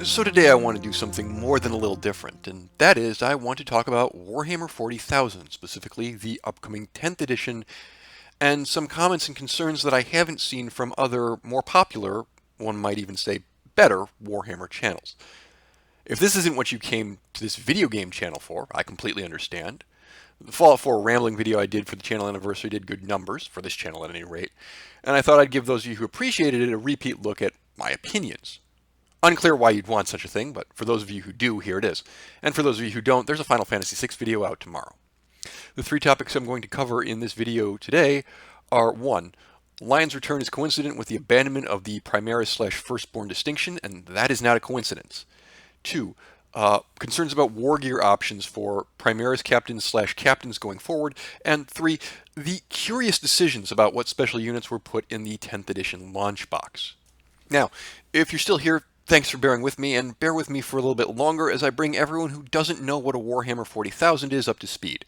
So today I want to do something more than a little different, and that is I want to talk about Warhammer 40,000, specifically the upcoming 10th edition, and some comments and concerns that I haven't seen from other more popular, one might even say better, Warhammer channels. If this isn't what you came to this video game channel for, I completely understand. The Fallout 4 rambling video I did for the channel anniversary did good numbers, for this channel at any rate, and I thought I'd give those of you who appreciated it a repeat look at my opinions. Unclear why you'd want such a thing, but for those of you who do, here it is. And for those of you who don't, there's a Final Fantasy VI video out tomorrow. The three topics I'm going to cover in this video today are 1. Lion's return is coincident with the abandonment of the Primaris/Firstborn distinction, and that is not a coincidence. 2. Concerns about Wargear options for Primaris captains/captains going forward. And 3. The curious decisions about what special units were put in the 10th edition launch box. Now, if you're still here, thanks for bearing with me, and bear with me for a little bit longer as I bring everyone who doesn't know what a Warhammer 40,000 is up to speed.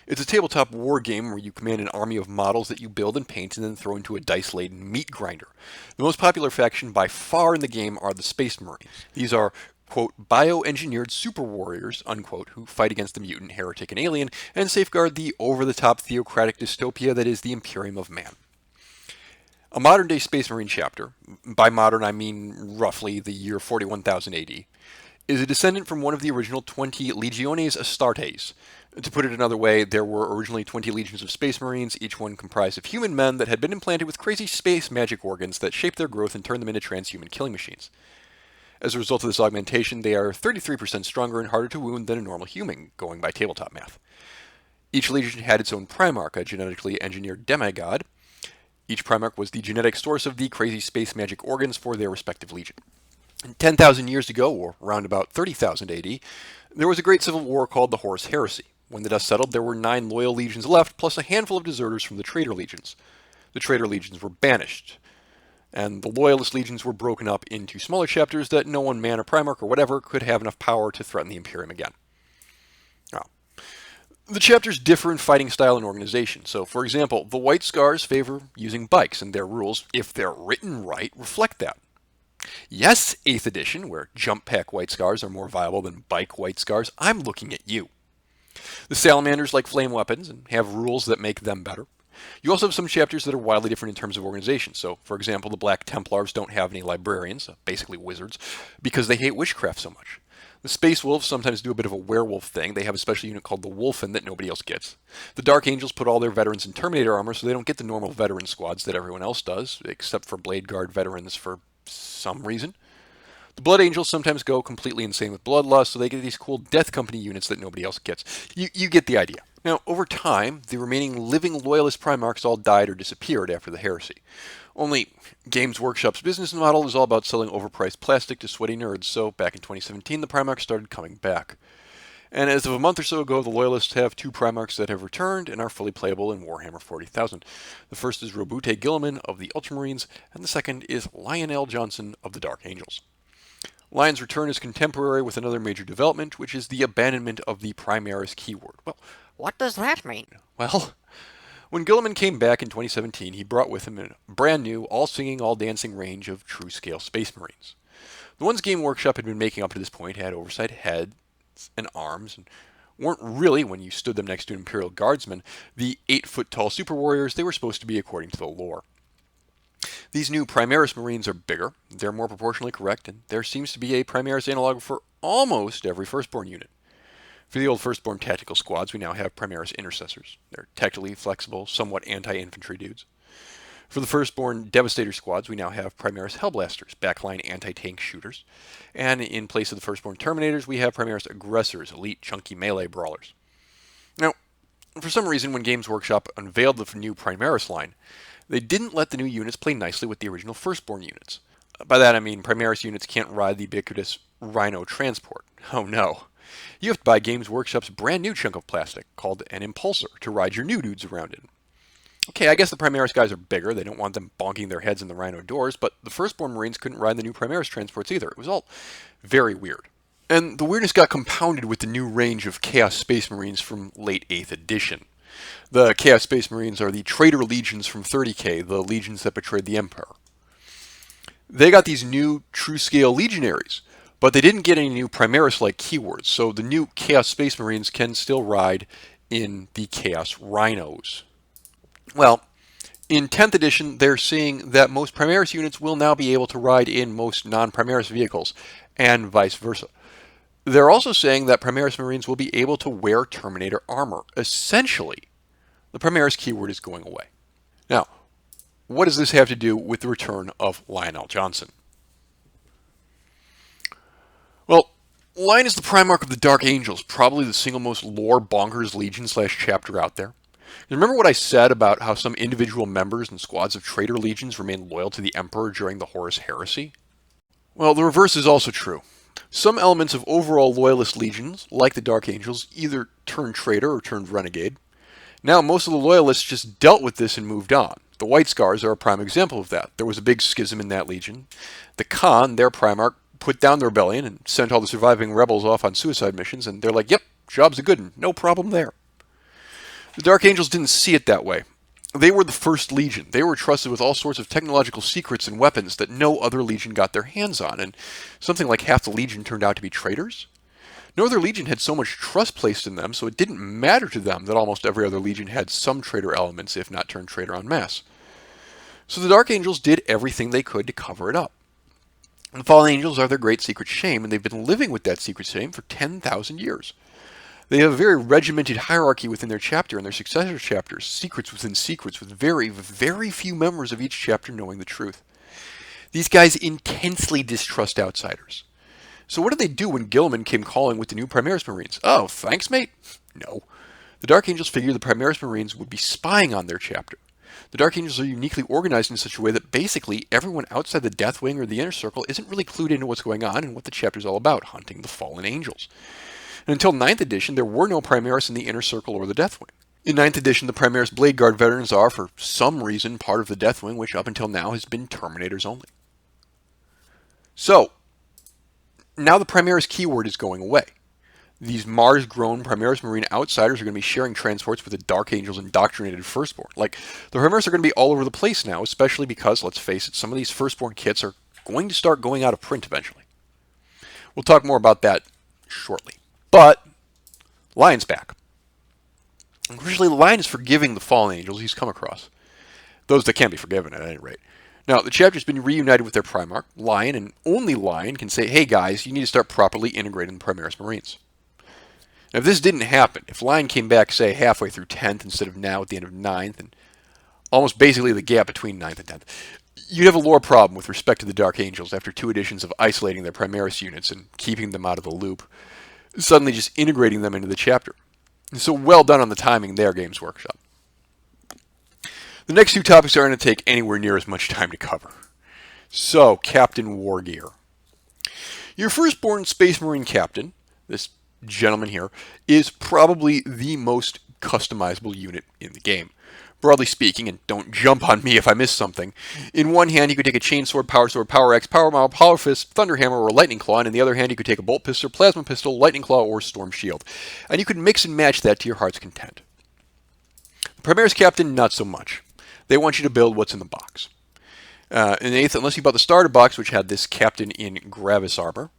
It's a tabletop war game where you command an army of models that you build and paint and then throw into a dice-laden meat grinder. The most popular faction by far in the game are the Space Marines. These are, quote, bioengineered super warriors, unquote, who fight against the mutant, heretic, and alien, and safeguard the over-the-top theocratic dystopia that is the Imperium of Man. A modern-day Space Marine chapter, by modern I mean roughly the year 41,000 AD, is a descendant from one of the original 20 Legiones Astartes. To put it another way, there were originally 20 legions of Space Marines, each one comprised of human men that had been implanted with crazy space magic organs that shaped their growth and turned them into transhuman killing machines. As a result of this augmentation, they are 33% stronger and harder to wound than a normal human, going by tabletop math. Each legion had its own Primark, a genetically engineered demigod. Each Primarch was the genetic source of the crazy space magic organs for their respective legion. 10,000 years ago, or around about 30,000 AD, there was a great civil war called the Horus Heresy. When the dust settled, there were 9 loyal legions left, plus a handful of deserters from the traitor legions. The traitor legions were banished, and the loyalist legions were broken up into smaller chapters that no one man or Primarch or whatever could have enough power to threaten the Imperium again. The chapters differ in fighting style and organization. So, for example, the White Scars favor using bikes, and their rules, if they're written right, reflect that. Yes, 8th edition, where jump pack White Scars are more viable than bike White Scars, I'm looking at you. The Salamanders like flame weapons and have rules that make them better. You also have some chapters that are wildly different in terms of organization. So, for example, the Black Templars don't have any librarians, basically wizards, because they hate witchcraft so much. The Space Wolves sometimes do a bit of a werewolf thing. They have a special unit called the Wolfen that nobody else gets. The Dark Angels put all their veterans in Terminator armor, so they don't get the normal veteran squads that everyone else does, except for Blade Guard veterans for some reason. The Blood Angels sometimes go completely insane with Bloodlust, so they get these cool Death Company units that nobody else gets. You get the idea. Now, over time, the remaining living Loyalist Primarchs all died or disappeared after the heresy. Only, Games Workshop's business model is all about selling overpriced plastic to sweaty nerds, so back in 2017 the Primarchs started coming back. And as of a month or so ago, the Loyalists have 2 Primarchs that have returned and are fully playable in Warhammer 40,000. The first is Robute Gilliman of the Ultramarines, and the second is Lionel Johnson of the Dark Angels. Lion's return is contemporary with another major development, which is the abandonment of the Primaris keyword. Well, what does that mean? Well, when Gilliman came back in 2017, he brought with him a brand new, all-singing, all-dancing range of true-scale Space Marines. The ones Game Workshop had been making up to this point had oversized heads and arms, and weren't really, when you stood them next to an Imperial Guardsman, the 8-foot-tall super warriors they were supposed to be according to the lore. These new Primaris Marines are bigger, they're more proportionally correct, and there seems to be a Primaris analog for almost every Firstborn unit. For the old Firstborn tactical squads, we now have Primaris Intercessors. They're tactically flexible, somewhat anti-infantry dudes. For the Firstborn Devastator squads, we now have Primaris Hellblasters, backline anti-tank shooters. And in place of the Firstborn Terminators, we have Primaris Aggressors, elite chunky melee brawlers. Now, for some reason, when Games Workshop unveiled the new Primaris line, they didn't let the new units play nicely with the original Firstborn units. By that I mean Primaris units can't ride the ubiquitous Rhino transport. Oh no. You have to buy Games Workshop's brand new chunk of plastic called an Impulsor to ride your new dudes around in. Okay, I guess the Primaris guys are bigger, they don't want them bonking their heads in the Rhino doors, but the Firstborn Marines couldn't ride the new Primaris transports either. It was all very weird. And the weirdness got compounded with the new range of Chaos Space Marines from late 8th edition. The Chaos Space Marines are the traitor legions from 30k, the legions that betrayed the Emperor. They got these new true-scale legionaries, But they didn't get any new Primaris-like keywords, so the new Chaos Space Marines can still ride in the Chaos Rhinos. Well, in 10th edition, they're seeing that most Primaris units will now be able to ride in most non-Primaris vehicles, and vice versa. They're also saying that Primaris Marines will be able to wear Terminator armor. Essentially, the Primaris keyword is going away. Now, what does this have to do with the return of Lionel Johnson? Well, Lion is the Primarch of the Dark Angels, probably the single most lore bonkers legion / chapter out there. Remember what I said about how some individual members and squads of traitor legions remained loyal to the Emperor during the Horus Heresy? Well, the reverse is also true. Some elements of overall loyalist legions, like the Dark Angels, either turned traitor or turned renegade. Now, most of the loyalists just dealt with this and moved on. The White Scars are a prime example of that. There was a big schism in that legion. The Khan, their Primarch, put down the rebellion and sent all the surviving rebels off on suicide missions, and they're like, yep, job's a good one, no problem there. The Dark Angels didn't see it that way. They were the first legion. They were trusted with all sorts of technological secrets and weapons that no other legion got their hands on, and something like half the legion turned out to be traitors. No other legion had so much trust placed in them, so it didn't matter to them that almost every other legion had some traitor elements, if not turned traitor en masse. So the Dark Angels did everything they could to cover it up. The Fallen Angels are their great secret shame, and they've been living with that secret shame for 10,000 years. They have a very regimented hierarchy within their chapter and their successor chapters, secrets within secrets, with very, very few members of each chapter knowing the truth. These guys intensely distrust outsiders. So what did they do when Gilliman came calling with the new Primaris Marines? Oh, thanks, mate? No. The Dark Angels figured the Primaris Marines would be spying on their chapter. The Dark Angels are uniquely organized in such a way that basically everyone outside the Deathwing or the Inner Circle isn't really clued into what's going on and what the chapter's all about, hunting the Fallen Angels. And until 9th edition, there were no Primaris in the Inner Circle or the Deathwing. In 9th edition, the Primaris Blade Guard veterans are, for some reason, part of the Deathwing, which up until now has been Terminators only. So, now the Primaris keyword is going away. These Mars-grown Primaris Marine outsiders are going to be sharing transports with the Dark Angels' indoctrinated Firstborn. Like, the Primaris are going to be all over the place now, especially because, let's face it, some of these Firstborn kits are going to start going out of print eventually. We'll talk more about that shortly. But, Lion's back. Originally, Lion is forgiving the Fallen Angels he's come across. Those that can't be forgiven, at any rate. Now, the chapter's been reunited with their Primarch. Lion, and only Lion, can say, hey guys, you need to start properly integrating the Primaris Marines. Now, if this didn't happen, if Lion came back, say, halfway through 10th instead of now at the end of 9th, and almost basically the gap between 9th and 10th, you'd have a lore problem with respect to the Dark Angels after 2 editions of isolating their Primaris units and keeping them out of the loop, suddenly just integrating them into the chapter. So well done on the timing there, Games Workshop. The next 2 topics aren't going to take anywhere near as much time to cover. So, Captain Wargear. Your Firstborn Space Marine Captain, this gentleman here, is probably the most customizable unit in the game. Broadly speaking, and don't jump on me if I miss something, in one hand you could take a Chainsword, Power Axe, Power Maul, Power Fist, Thunder Hammer, or Lightning Claw, and in the other hand you could take a Bolt Pistol, Plasma Pistol, Lightning Claw, or Storm Shield. And you could mix and match that to your heart's content. The Primaris Captain, not so much. They want you to build what's in the box. In 8th, unless you bought the starter box, which had this Captain in Gravis armor,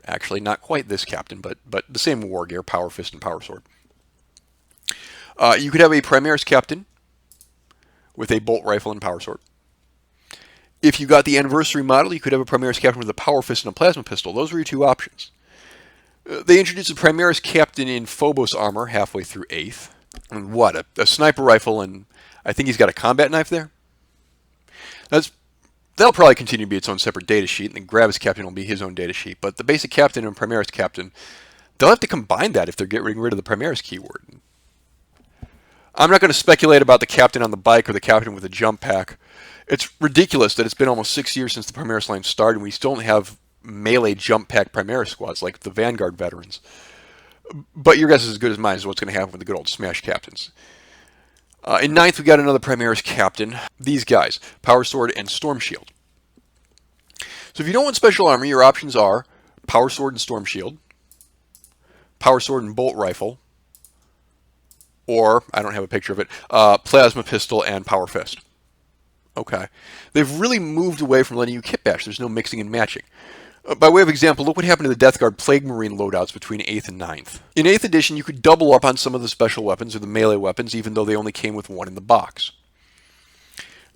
actually, not quite this Captain, but the same Wargear, Power Fist and Power Sword. You could have a Primaris Captain with a Bolt Rifle and Power Sword. If you got the Anniversary model, you could have a Primaris Captain with a Power Fist and a Plasma Pistol. Those were your 2 options. They introduced a Primaris Captain in Phobos armor halfway through 8th. And what? A Sniper Rifle, and I think he's got a Combat Knife there? That'll probably continue to be its own separate data sheet, and the Gravis Captain will be his own data sheet. But the basic Captain and Primaris Captain, they'll have to combine that if they're getting rid of the Primaris keyword. I'm not going to speculate about the Captain on the bike or the Captain with a jump pack. It's ridiculous that it's been almost 6 years since the Primaris line started, and we still don't have melee jump pack Primaris squads like the Vanguard veterans. But your guess is as good as mine as what's going to happen with the good old Smash Captains. In 9th, we got another Primaris Captain. These guys, Power Sword and Storm Shield. So if you don't want special armor, your options are Power Sword and Storm Shield, Power Sword and Bolt Rifle, or, I don't have a picture of it, Plasma Pistol and Power Fist. Okay. They've really moved away from letting you kit bash. There's no mixing and matching. By way of example, look what happened to the Death Guard Plague Marine loadouts between 8th and 9th. In 8th edition, you could double up on some of the special weapons or the melee weapons, even though they only came with one in the box.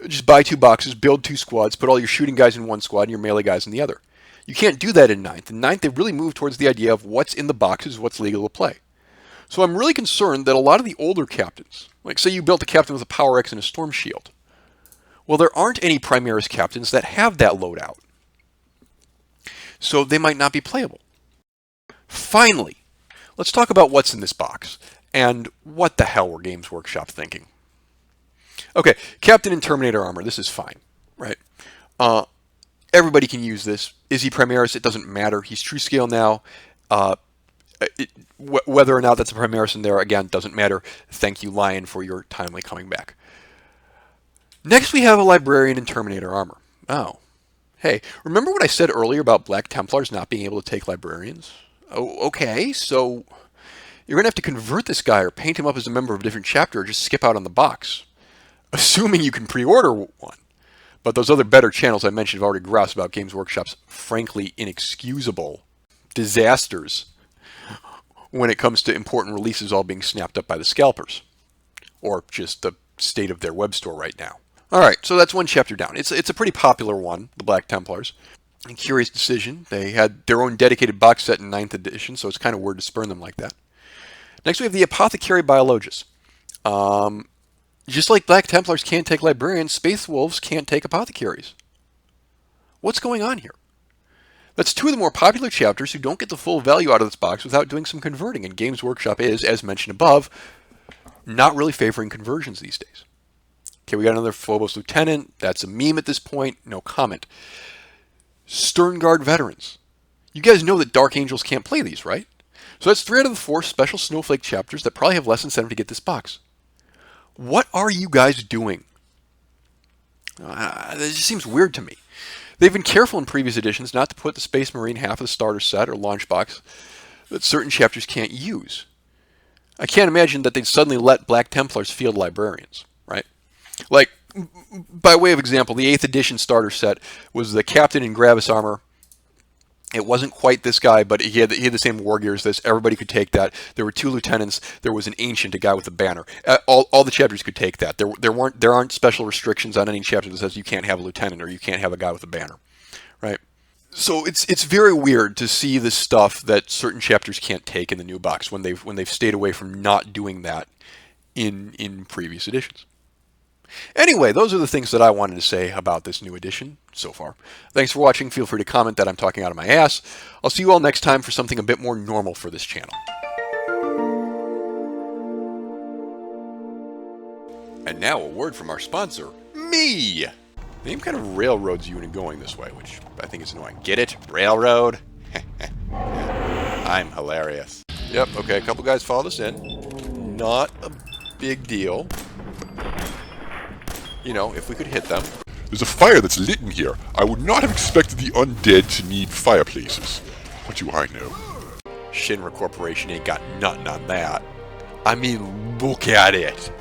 Just buy 2 boxes, build 2 squads, put all your shooting guys in one squad and your melee guys in the other. You can't do that in 9th. In 9th, they really moved towards the idea of what's in the boxes, what's legal to play. So I'm really concerned that a lot of the older captains, like say you built a captain with a Power X and a Storm Shield, well, there aren't any Primaris captains that have that loadout. So they might not be playable. Finally, let's talk about what's in this box and what the hell were Games Workshop thinking. Okay, Captain in Terminator armor, this is fine, right? Everybody can use this. Is he Primaris? It doesn't matter. He's true scale now. Whether or not that's a Primaris in there, again, doesn't matter. Thank you, Lion, for your timely coming back. Next, we have a Librarian in Terminator armor. Oh. Hey, remember what I said earlier about Black Templars not being able to take Librarians? Oh, okay, so you're going to have to convert this guy or paint him up as a member of a different chapter or just skip out on the box. Assuming you can pre-order one. But those other better channels I mentioned have already groused about Games Workshop's frankly inexcusable disasters when it comes to important releases all being snapped up by the scalpers. Or just the state of their web store right now. Alright, so that's one chapter down. It's a pretty popular one, the Black Templars. A curious decision. They had their own dedicated box set in 9th edition, so it's kind of weird to spurn them like that. Next we have the Apothecary Biologus. Just like Black Templars can't take Librarians, Space Wolves can't take Apothecaries. What's going on here? That's 2 of the more popular chapters who don't get the full value out of this box without doing some converting, and Games Workshop is, as mentioned above, not really favoring conversions these days. Okay, we got another Phobos Lieutenant. That's a meme at this point. No comment. Sternguard Veterans. You guys know that Dark Angels can't play these, right? So that's 3 out of the 4 special Snowflake chapters that probably have less incentive to get this box. What are you guys doing? This just seems weird to me. They've been careful in previous editions not to put the Space Marine half of the starter set or launch box that certain chapters can't use. I can't imagine that they'd suddenly let Black Templars field Librarians, right? Like, by way of example, the 8th edition starter set was the Captain in Gravis armor. It wasn't quite this guy, but he had the same Wargear as this. Everybody could take that. There were 2 lieutenants. There was an ancient, a guy with a banner. All the chapters could take that. There aren't special restrictions on any chapter that says you can't have a lieutenant or you can't have a guy with a banner, right? So it's very weird to see this stuff that certain chapters can't take in the new box when they've stayed away from not doing that in previous editions. Anyway, those are the things that I wanted to say about this new edition so far. Thanks for watching. Feel free to comment that I'm talking out of my ass. I'll see you all next time for something a bit more normal for this channel. And now a word from our sponsor, me! The name kind of railroads you into going this way, which I think is annoying. Get it? Railroad? I'm hilarious. Yep, okay, a couple guys followed us in. Not a big deal. You know, if we could hit them. There's a fire that's lit in here. I would not have expected the undead to need fireplaces. What do I know? Shinra Corporation ain't got nothing on that. I mean, look at it.